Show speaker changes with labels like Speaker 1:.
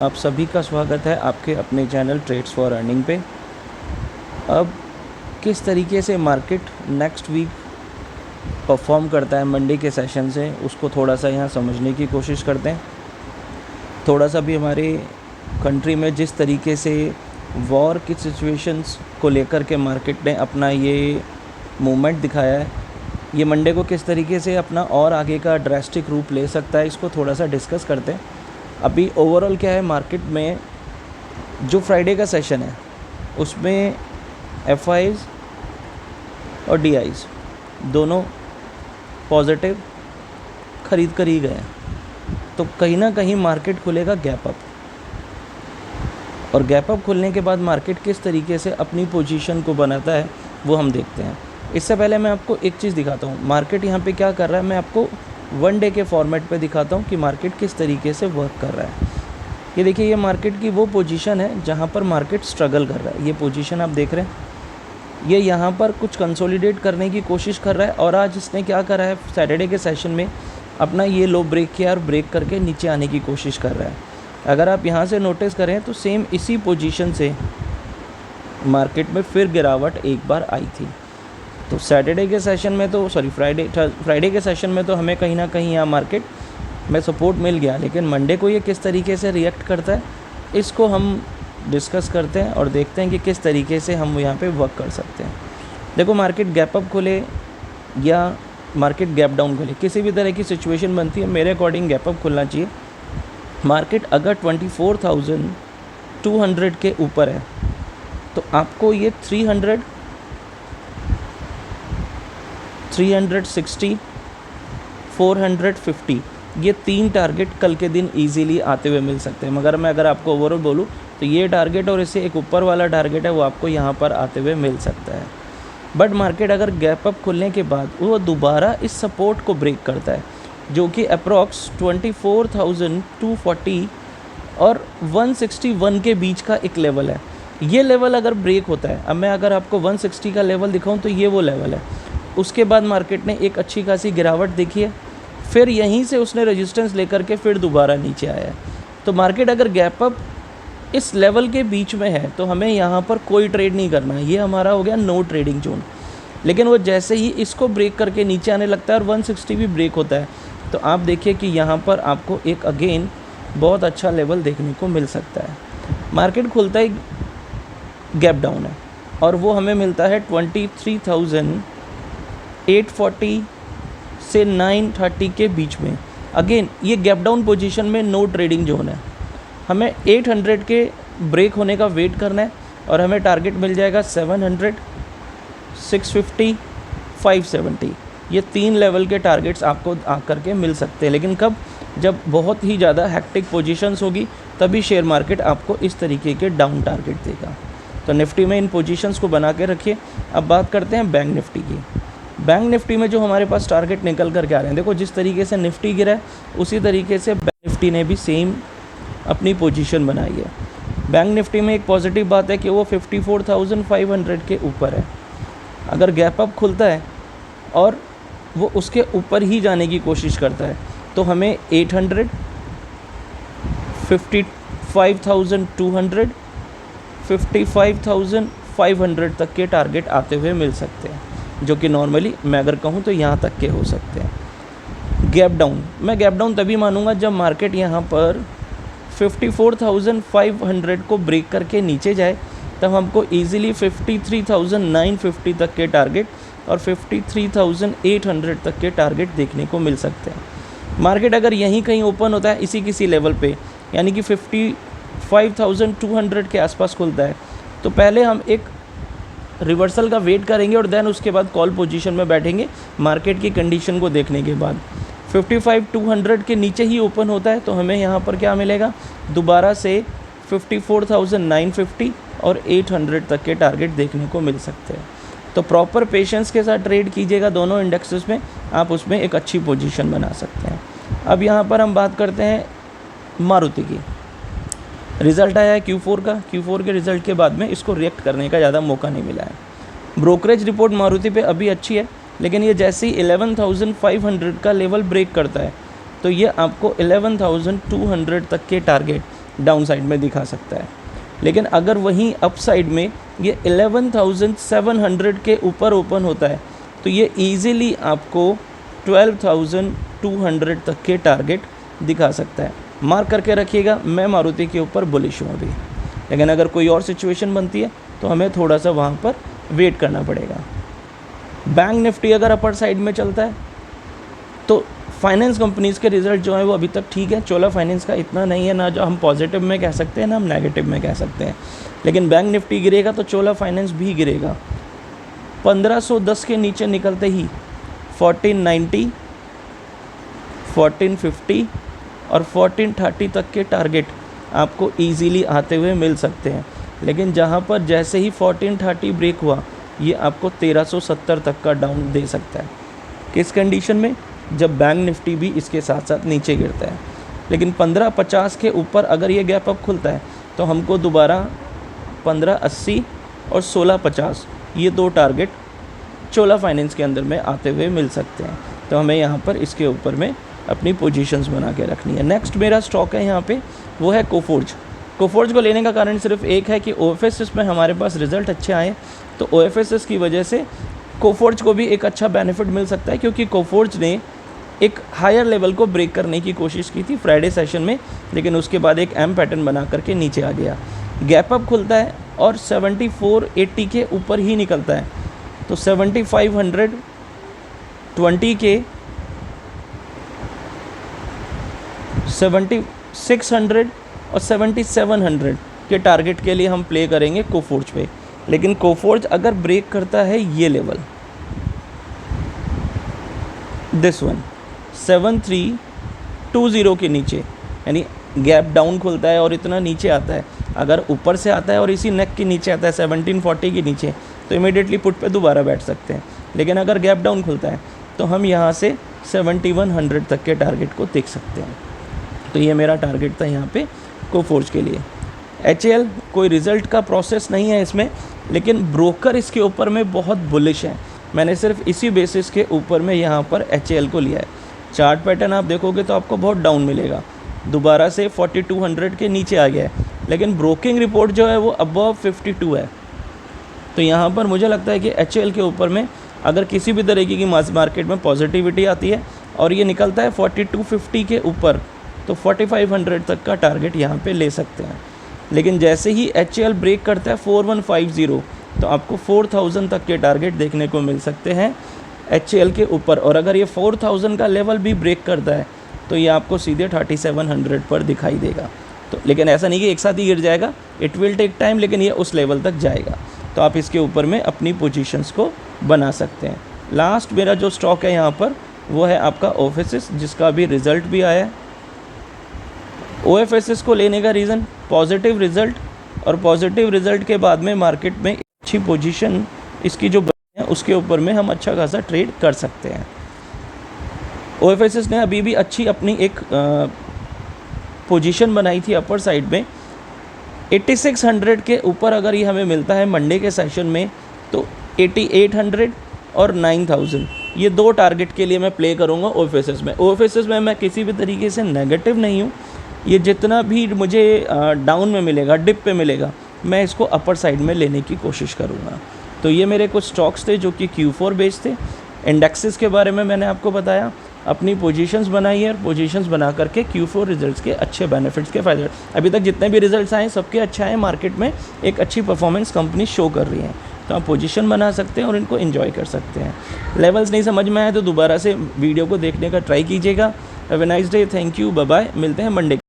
Speaker 1: आप सभी का स्वागत है आपके अपने चैनल ट्रेड्स फॉर अर्निंग पे। अब किस तरीके से मार्केट नेक्स्ट वीक परफॉर्म करता है मंडे के सेशन से, उसको थोड़ा सा यहाँ समझने की कोशिश करते हैं। थोड़ा सा भी हमारे कंट्री में जिस तरीके से वॉर की सिचुएशंस को लेकर के मार्केट ने अपना ये मूवमेंट दिखाया है, ये मंडे को किस तरीके से अपना और आगे का ड्रास्टिक रूप ले सकता है, इसको थोड़ा सा डिस्कस करते हैं। अभी ओवरऑल क्या है मार्केट में, जो फ्राइडे का सेशन है उसमें एफआईज और डीआईज दोनों पॉजिटिव ख़रीद कर ही गए हैं। तो कहीं ना कहीं मार्केट खुलेगा गैप अप, और गैप अप खुलने के बाद मार्केट किस तरीके से अपनी पोजीशन को बनाता है वो हम देखते हैं। इससे पहले मैं आपको एक चीज़ दिखाता हूँ, मार्केट यहाँ पे क्या कर रहा है। मैं आपको वन डे के फॉर्मेट पे दिखाता हूँ कि मार्केट किस तरीके से वर्क कर रहा है। ये देखिए, ये मार्केट की वो पोजीशन है जहाँ पर मार्केट स्ट्रगल कर रहा है। ये पोजीशन आप देख रहे हैं, ये यहाँ पर कुछ कंसोलिडेट करने की कोशिश कर रहा है। और आज इसने क्या करा है, सैटरडे के सेशन में अपना ये लो ब्रेक किया और ब्रेक करके नीचे आने की कोशिश कर रहा है। अगर आप यहाँ से नोटिस करें तो सेम इसी पोजीशन से मार्केट में फिर गिरावट एक बार आई थी। तो सैटरडे के सेशन में तो फ्राइडे के सेशन में तो हमें कहीं ना कहीं यहाँ मार्केट में सपोर्ट मिल गया, लेकिन मंडे को ये किस तरीके से रिएक्ट करता है इसको हम डिस्कस करते हैं और देखते हैं कि किस तरीके से हम यहाँ पे वर्क कर सकते हैं। देखो, मार्केट गैप अप खुले या मार्केट गैप डाउन खुले, किसी भी तरह की सिचुएशन बनती है, मेरे अकॉर्डिंग गैप अप खुलना चाहिए। मार्केट अगर 24,200 के ऊपर है तो आपको ये 360, 450 ये तीन टारगेट कल के दिन इजीली आते हुए मिल सकते हैं। मगर मैं अगर आपको ओवरऑल बोलूँ तो ये टारगेट और इससे एक ऊपर वाला टारगेट है वो आपको यहाँ पर आते हुए मिल सकता है। बट मार्केट अगर गैप अप खुलने के बाद वो दोबारा इस सपोर्ट को ब्रेक करता है, जो कि अप्रॉक्स 24,240 और 161 के बीच का एक लेवल है। ये लेवल अगर ब्रेक होता है, अब मैं अगर आपको 160 का लेवल दिखाऊं तो ये वो लेवल है। उसके बाद मार्केट ने एक अच्छी खासी गिरावट देखी है, फिर यहीं से उसने रेजिस्टेंस लेकर के फिर दोबारा नीचे आया है। तो मार्केट अगर गैप अप इस लेवल के बीच में है तो हमें यहाँ पर कोई ट्रेड नहीं करना है, ये हमारा हो गया नो ट्रेडिंग जोन। लेकिन वो जैसे ही इसको ब्रेक करके नीचे आने लगता है और 160 भी ब्रेक होता है तो आप देखिए कि यहाँ पर आपको एक अगेन बहुत अच्छा लेवल देखने को मिल सकता है। मार्केट खुलता ही गैप डाउन है और वो हमें मिलता है 23,840 से 930 के बीच में। अगेन ये गैप डाउन पोजीशन में नो ट्रेडिंग जोन है। हमें 800 के ब्रेक होने का वेट करना है और हमें टारगेट मिल जाएगा 700, 650, 570। ये तीन लेवल के टारगेट्स आपको आकर के मिल सकते हैं। लेकिन कब, जब बहुत ही ज़्यादा हैक्टिक पोजीशंस होगी तभी शेयर मार्केट आपको इस तरीके के डाउन टारगेट देगा। तो निफ्टी में इन पोजीशंस को बना के रखिए। अब बात करते हैं बैंक निफ्टी की। बैंक निफ्टी में जो हमारे पास टारगेट निकल कर के आ रहे हैं, देखो जिस तरीके से निफ्टी गिरा है उसी तरीके से बैंक निफ्टी ने भी सेम अपनी पोजीशन बनाई है। बैंक निफ्टी में एक पॉजिटिव बात है कि वो 54,500 के ऊपर है। अगर गैप अप खुलता है और वो उसके ऊपर ही जाने की कोशिश करता है तो हमें 800, 55,200, 55,500 तक के टारगेट आते हुए मिल सकते हैं, जो कि नॉर्मली मैं अगर कहूँ तो यहाँ तक के हो सकते हैं। गैप डाउन, मैं गैप डाउन तभी मानूंगा जब मार्केट यहाँ पर 54,500 को ब्रेक करके नीचे जाए, तब हमको इजीली 53,950 तक के टारगेट और 53,800 तक के टारगेट देखने को मिल सकते हैं। मार्केट अगर यहीं कहीं ओपन होता है इसी किसी लेवल पे, यानी कि 55,200 के आसपास खुलता है, तो पहले हम एक रिवर्सल का वेट करेंगे और देन उसके बाद कॉल पोजीशन में बैठेंगे मार्केट की कंडीशन को देखने के बाद। 55,200 के नीचे ही ओपन होता है तो हमें यहाँ पर क्या मिलेगा, दोबारा से 54,950 और 800 तक के टारगेट देखने को मिल सकते हैं। तो प्रॉपर पेशेंस के साथ ट्रेड कीजिएगा दोनों इंडेक्सेस में, आप उसमें एक अच्छी पोजीशन बना सकते हैं। अब यहाँ पर हम बात करते हैं मारुति की। रिज़ल्ट आया है Q4 का, Q4 के रिज़ल्ट के बाद में इसको रिएक्ट करने का ज़्यादा मौका नहीं मिला है। ब्रोकरेज रिपोर्ट मारुति पे अभी अच्छी है, लेकिन ये जैसे ही 11,500 का लेवल ब्रेक करता है तो ये आपको 11,200 तक के टारगेट डाउन साइड में दिखा सकता है। लेकिन अगर वहीं अप साइड में ये 11,700 के ऊपर ओपन होता है तो ये ईज़िली आपको 12,200 तक के टारगेट दिखा सकता है। मार्क करके रखिएगा, मैं मारुति के ऊपर बुलिश हूँ अभी, लेकिन अगर कोई और सिचुएशन बनती है तो हमें थोड़ा सा वहाँ पर वेट करना पड़ेगा। बैंक निफ्टी अगर अपर साइड में चलता है तो फाइनेंस कंपनीज़ के रिज़ल्ट जो हैं वो अभी तक ठीक है। चोला फाइनेंस का इतना नहीं है, ना जो हम पॉजिटिव में कह सकते हैं ना हम नेगेटिव में कह सकते हैं। लेकिन बैंक निफ्टी गिरेगा तो चोला फाइनेंस भी गिरेगा। 1510 के नीचे निकलते ही 1490, 1450 और 1430 तक के टारगेट आपको ईज़िली आते हुए मिल सकते हैं। लेकिन जहाँ पर जैसे ही 1430 ब्रेक हुआ, ये आपको 1370 तक का डाउन दे सकता है। किस कंडीशन में? जब बैंक निफ्टी भी इसके साथ साथ नीचे गिरता है। लेकिन 1550 के ऊपर अगर ये गैप अप खुलता है तो हमको दोबारा 1580 और 1650 ये दो टारगेट चोला फाइनेंस के अंदर में आते हुए मिल सकते हैं। तो हमें यहाँ पर इसके ऊपर में अपनी पोजीशंस बना के रखनी है। नेक्स्ट मेरा स्टॉक है यहाँ पे, वो है कोफोर्ज। कोफोर्ज को लेने का कारण सिर्फ एक है कि OFSS में हमारे पास रिज़ल्ट अच्छे आए, तो OFSS की वजह से कोफोर्ज को भी एक अच्छा बेनिफिट मिल सकता है, क्योंकि कोफोर्ज ने एक हायर लेवल को ब्रेक करने की कोशिश की थी फ्राइडे सेशन में, लेकिन उसके बाद एक एम पैटर्न बना करके नीचे आ गया। गैप अप खुलता है और 7480 के ऊपर ही निकलता है, तो 7520 के 7600 और 7700 के टारगेट के लिए हम प्ले करेंगे कोफोर्ज पे। लेकिन कोफोर्ज अगर ब्रेक करता है ये लेवल, दिस वन 7320 के नीचे, यानी गैप डाउन खुलता है और इतना नीचे आता है, अगर ऊपर से आता है और इसी नेक के नीचे आता है 1740 के नीचे, तो इमीडिएटली पुट पे दोबारा बैठ सकते हैं। लेकिन अगर गैप डाउन खुलता है तो हम यहाँ से 7100 तक के टारगेट को देख सकते हैं। तो ये मेरा टारगेट था यहाँ पे कोफोर्ज के लिए। HAL कोई रिज़ल्ट का प्रोसेस नहीं है इसमें, लेकिन ब्रोकर इसके ऊपर में बहुत बुलिश है। मैंने सिर्फ इसी बेसिस के ऊपर में यहाँ पर HAL को लिया है। चार्ट पैटर्न आप देखोगे तो आपको बहुत डाउन मिलेगा, दोबारा से 4200 के नीचे आ गया है, लेकिन ब्रोकिंग रिपोर्ट जो है वो अबव 52 है। तो यहाँ पर मुझे लगता है कि HAL के ऊपर में अगर किसी भी तरीके की मार्केट में पॉजिटिविटी आती है और ये निकलता है 4250 के ऊपर, तो 4500 तक का टारगेट यहाँ पे ले सकते हैं। लेकिन जैसे ही HAL ब्रेक करता है 4150, तो आपको 4000 तक के टारगेट देखने को मिल सकते हैं HAL के ऊपर। और अगर ये 4000 का लेवल भी ब्रेक करता है तो ये आपको सीधे 3700 पर दिखाई देगा। तो लेकिन ऐसा नहीं कि एक साथ ही गिर जाएगा, इट विल टेक टाइम, लेकिन ये उस लेवल तक जाएगा। तो आप इसके ऊपर में अपनी पोजीशंस को बना सकते हैं। लास्ट मेरा जो स्टॉक है यहाँ पर वो है आपका OFSS, जिसका अभी रिज़ल्ट भी आया है। OFSS को लेने का रीज़न पॉजिटिव रिज़ल्ट, और पॉजिटिव रिज़ल्ट के बाद में मार्केट में अच्छी पोजीशन इसकी जो बनी है उसके ऊपर में हम अच्छा खासा ट्रेड कर सकते हैं। OFSS ने अभी भी अच्छी अपनी एक पोजीशन बनाई थी अपर साइड में। 8600 के ऊपर अगर ये हमें मिलता है मंडे के सेशन में, तो 8800 और 9000 ये दो टारगेट के लिए मैं प्ले करूँगा OFSS में। OFSS में मैं किसी भी तरीके से नेगेटिव नहीं हूँ, ये जितना भी मुझे डाउन में मिलेगा, डिप पे मिलेगा, मैं इसको अपर साइड में लेने की कोशिश करूँगा। तो ये मेरे कुछ स्टॉक्स थे जो कि Q4 बेस्ड थे। इंडेक्सेस के बारे में मैंने आपको बताया, अपनी पोजीशंस बनाई है, और पोजीशंस बना करके Q4 रिजल्ट्स के अच्छे बेनिफिट्स के फ़ायदे, अभी तक जितने भी रिजल्ट्स आए सबके अच्छा है, मार्केट में एक अच्छी परफॉर्मेंस कंपनी शो कर रही है। तो आप पोजीशन बना सकते हैं और इनको एंजॉय कर सकते हैं। लेवल्स नहीं समझ में आए तो दोबारा से वीडियो को देखने का ट्राई कीजिएगा। Have a nice day, thank you, bye bye, मिलते हैं मंडे।